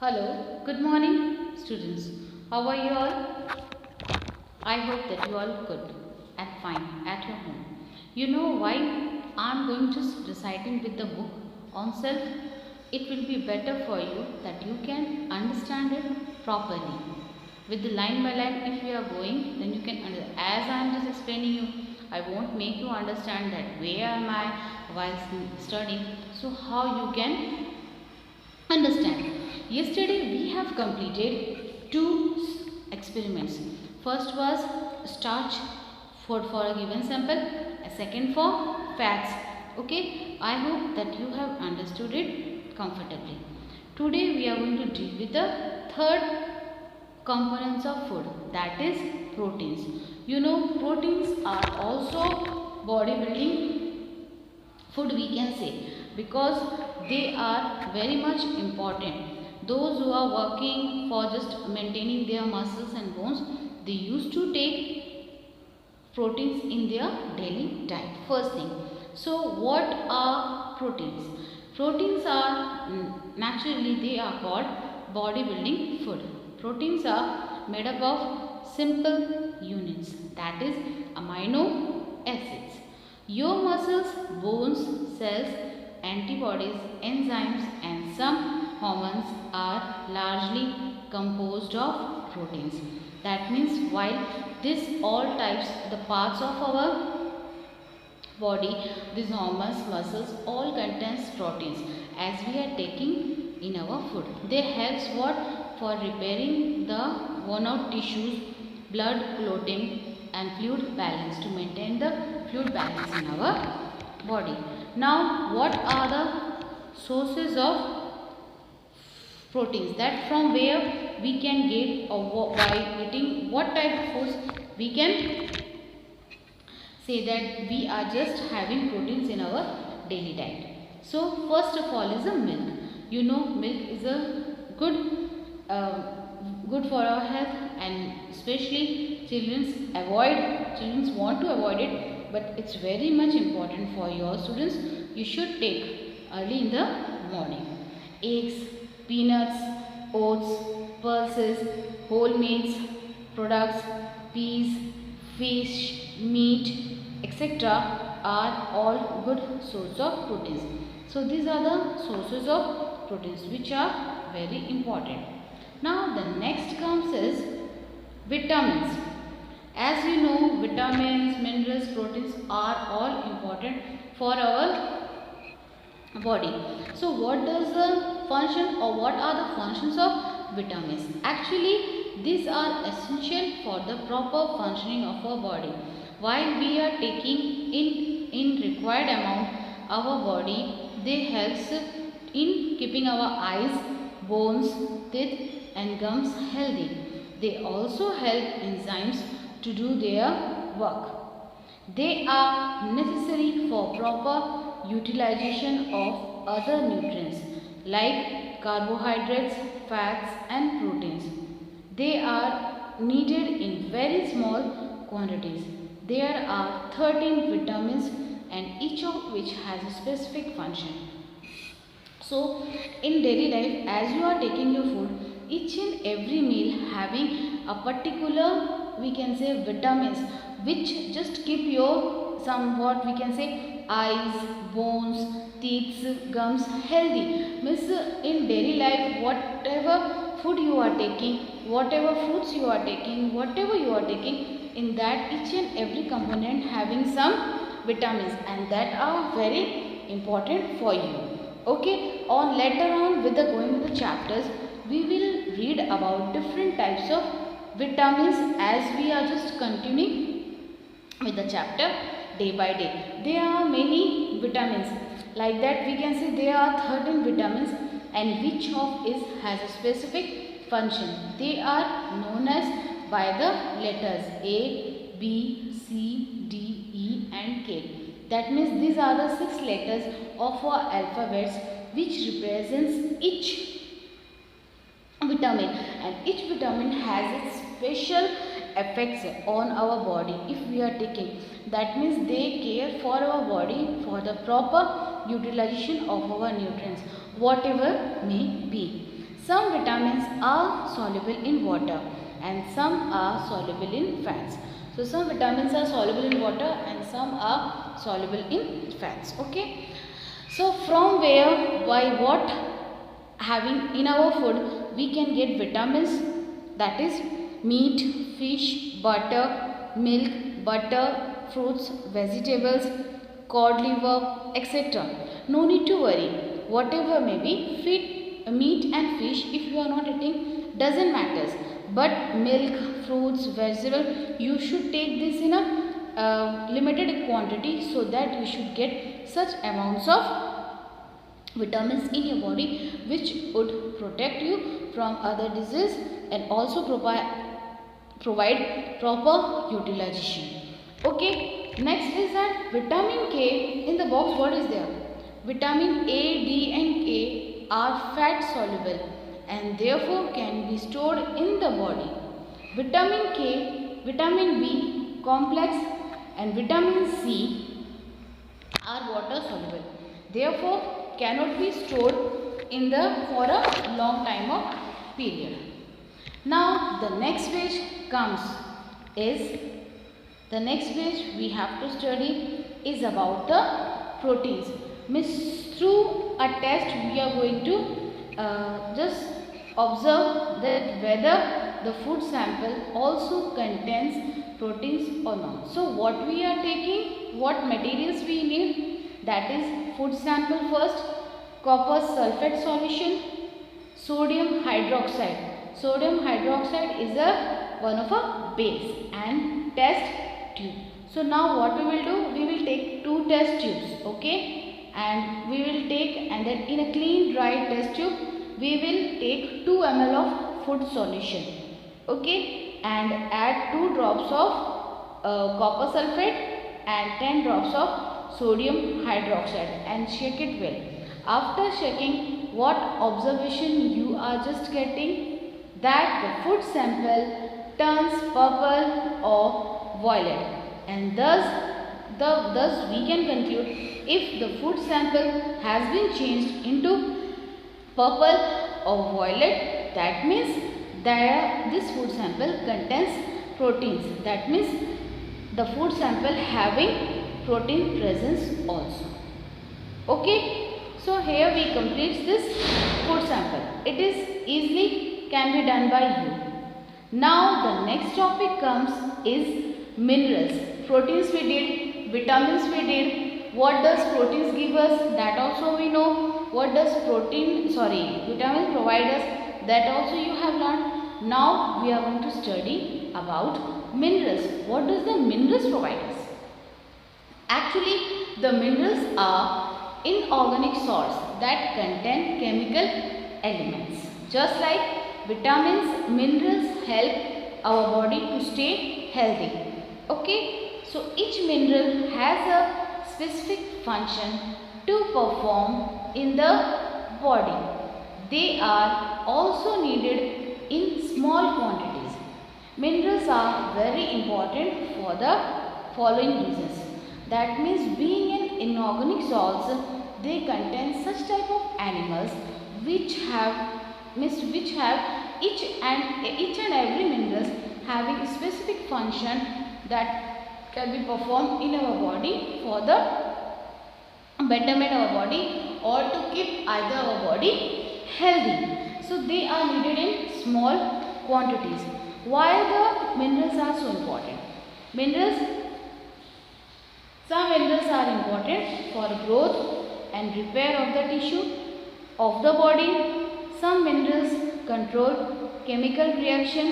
Hello, good morning students. How are you all? I hope that you all good and fine at your home. You know why I'm going to reciting with the book on self? It will be better for you that you can understand it properly. With the line by line if you are going, then you can understand. As I am just explaining you, I won't make you understand that where am I while studying. So how you can understand. Yesterday we have completed two experiments. First was starch for a given sample, a second for fats. Okay, I hope that you have understood it comfortably. Today we are going to deal with the third components of food, that is proteins. You know, proteins are also bodybuilding food, we can say, because they are very much important. Those who are working for just maintaining their muscles and bones, they used to take proteins in their daily diet. First thing, so what are proteins? Proteins are naturally they are called bodybuilding food. Proteins are made up of simple units, that is amino acids. Your muscles, bones, cells, antibodies, enzymes and some hormones are largely composed of proteins. That means while this all types, the parts of our body, these hormones, muscles all contains proteins as we are taking in our food. They helps what? For repairing the worn out tissues, blood clotting and fluid balance, to maintain the fluid balance in our body. Now what are the sources of proteins, that from where we can get, or by eating what type of foods we can say that we are just having proteins in our daily diet. So first of all is the milk. You know, milk is a good for our health, and especially children want to avoid it, but it's very much important for your students. You should take early in the morning. Eggs, peanuts, oats, pulses, whole meats, products, peas, fish, meat, etc. are all good sources of proteins. So these are the sources of proteins which are very important. Now the next comes is vitamins. As you know, vitamins, minerals, proteins are all important for our body. So what does the function, or what are the functions of vitamins? Actually these are essential for the proper functioning of our body. While we are taking in required amount, our body, they helps in keeping our eyes, bones, teeth and gums healthy. They also help enzymes to do their work. They are necessary for proper utilization of other nutrients like carbohydrates, fats and proteins. They are needed in very small quantities. There are 13 vitamins and each of which has a specific function. So in daily life, as you are taking your food, each and every meal having a particular, we can say, vitamins which just keep your somewhat, we can say, eyes, bones, teeth, gums healthy. Means in daily life, whatever food you are taking, whatever fruits you are taking, whatever you are taking, in that each and every component having some vitamins, and that are very important for you. Okay, on later on with the going with the chapters, we will read about different types of vitamins as we are just continuing with the chapter day by day. There are many vitamins, like that we can say there are 13 vitamins, and which of is has a specific function. They are known as by the letters A, B, C, D, E and K. That means these are the 6 letters of our alphabets which represents each vitamin, and each vitamin has its special effects on our body if we are taking. That means they care for our body for the proper utilization of our nutrients, whatever may be. Some vitamins are soluble in water and some are soluble in fats. So some vitamins are soluble in water and some are soluble in fats. Okay. So from where, by what having in our food we can get vitamins, that is meat, fish, butter, milk, butter, fruits, vegetables, cod liver, etc. No need to worry. Whatever may be, meat and fish, if you are not eating, doesn't matter. But milk, fruits, vegetable, you should take this in a limited quantity so that you should get such amounts of vitamins in your body which would protect you from other disease and also provide proper utilization. Okay, next is that vitamin K. In the box, what is there? Vitamin A, D and K are fat soluble and therefore can be stored in the body. Vitamin K, vitamin B complex and vitamin C are water soluble. Therefore cannot be stored in for a long time of period. Now the next page comes is, the next page we have to study is about the proteins. Means through a test we are going to just observe that whether the food sample also contains proteins or not. So what we are taking, what materials we need, that is food sample first, copper sulfate solution, sodium hydroxide. Sodium hydroxide is one of a base, and test tube. So now what we will do, we will take 2 test tubes, okay, and we will take, and then in a clean dry test tube we will take 2 ml of food solution, okay, and add 2 drops of copper sulfate and 10 drops of sodium hydroxide and shake it well. After shaking, what observation you are just getting, that the food sample turns purple or violet, and thus we can conclude, if the food sample has been changed into purple or violet, that means that this food sample contains proteins. That means the food sample having protein presence also. Okay. So here we complete this food sample. It is easily can be done by you. Now the next topic comes is minerals. Proteins we did, vitamins we did. What does proteins give us? That also we know. What does vitamins provide us? That also you have learned. Now we are going to study about minerals. What does the minerals provide us? Actually, the minerals are inorganic salts that contain chemical elements. Just like vitamins, minerals help our body to stay healthy. Okay, so each mineral has a specific function to perform in the body. They are also needed in small quantities. Minerals are very important for the following reasons. That means, being an inorganic salts, they contain such type of animals which have each and every minerals having a specific function that can be performed in our body for the betterment of our body or to keep either our body healthy. So they are needed in small quantities. Why the minerals are so important? Some minerals are important for growth and repair of the tissue of the body. Some minerals control chemical reaction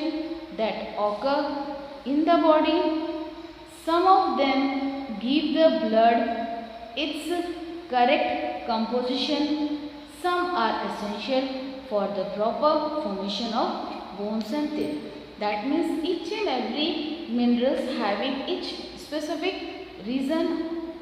that occur in the body. Some of them give the blood its correct composition. Some are essential for the proper formation of bones and teeth. That means each and every minerals having each specific reason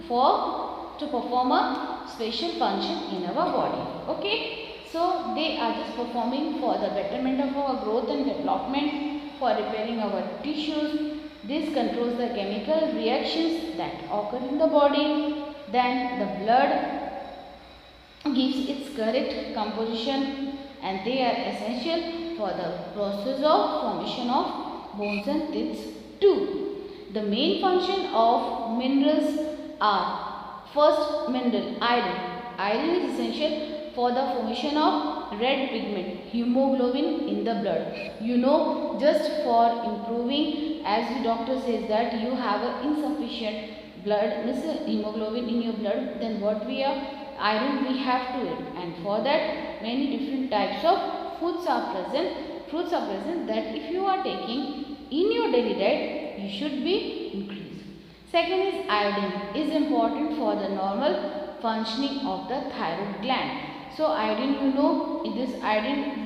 to perform a special function in our body. Okay, so they are just performing for the betterment of our growth and development, for repairing our tissues. This controls the chemical reactions that occur in the body. Then the blood gives its correct composition. and they are essential for the process of formation of bones and teeth too. The main function of minerals are: first mineral, iron. Iron is essential for the formation of red pigment, hemoglobin in the blood. You know, just for improving, as the doctor says that you have a insufficient blood, means hemoglobin in your blood, then what we are, iron we have to eat, and for that many different types of foods are present, fruits are present, that if you are taking in your daily diet, you should be increased. Second is iodine, is important for the normal functioning of the thyroid gland. So iodine, you know, in this iodine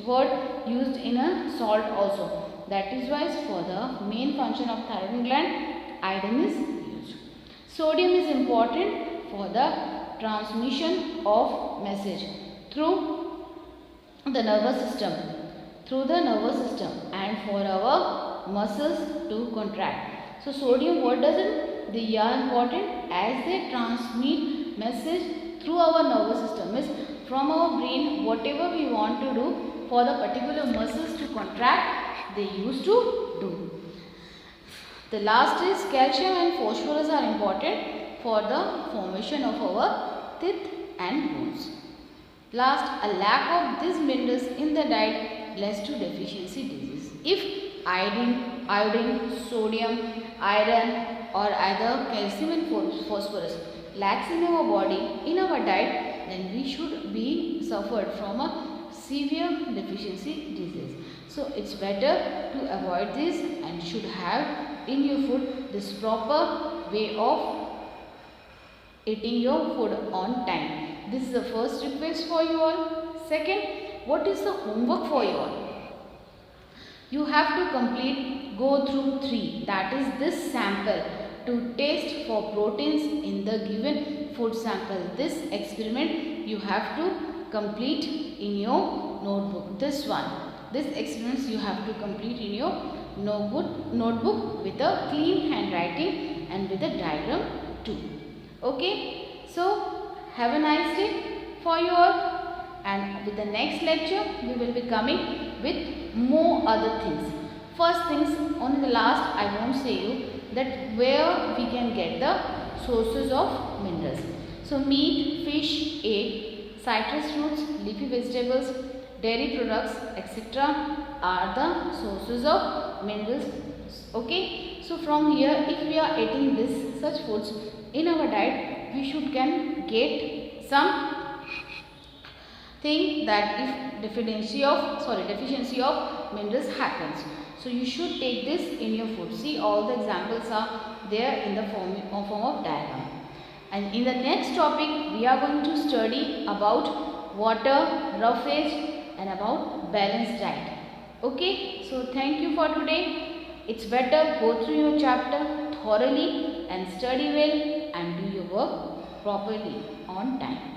word used in a salt also. That is why for the main function of thyroid gland, iodine is used. Sodium is important for the transmission of message through the nervous system, and for our muscles to contract. So sodium, what does it? They are important as they transmit message through our nervous system. Means from our brain, whatever we want to do for the particular muscles to contract, they used to do. The last is calcium and phosphorus are important for the formation of our teeth and bones. Last, a lack of these minerals in the diet leads to deficiency disease. If iodine, sodium, iron or either calcium and phosphorus lacks in our body, in our diet, then we should be suffered from a severe deficiency disease. So it's better to avoid this and should have in your food this proper way of eating your food on time. This is the first request for you all. Second, what is the homework for you all? You have to go through 3, that is this sample, to test for proteins in the given food sample. This experiment you have to complete in your notebook. This experiments you have to complete in your notebook with a clean handwriting and with a diagram too. Okay, so have a nice day for you all, and with the next lecture we will be coming with more other things. First things, on the last I won't say you that where we can get the sources of minerals. So meat, fish, egg, citrus fruits, leafy vegetables, dairy products, etc. are the sources of minerals. Okay, so from here, if we are eating such foods in our diet, we can get some thing that if deficiency of minerals happens. So you should take this in your food. See, all the examples are there in the form of diagram. And in the next topic, we are going to study about water, roughage and about balanced diet. Okay, so thank you for today. It's better go through your chapter thoroughly and study well and do your work properly on time.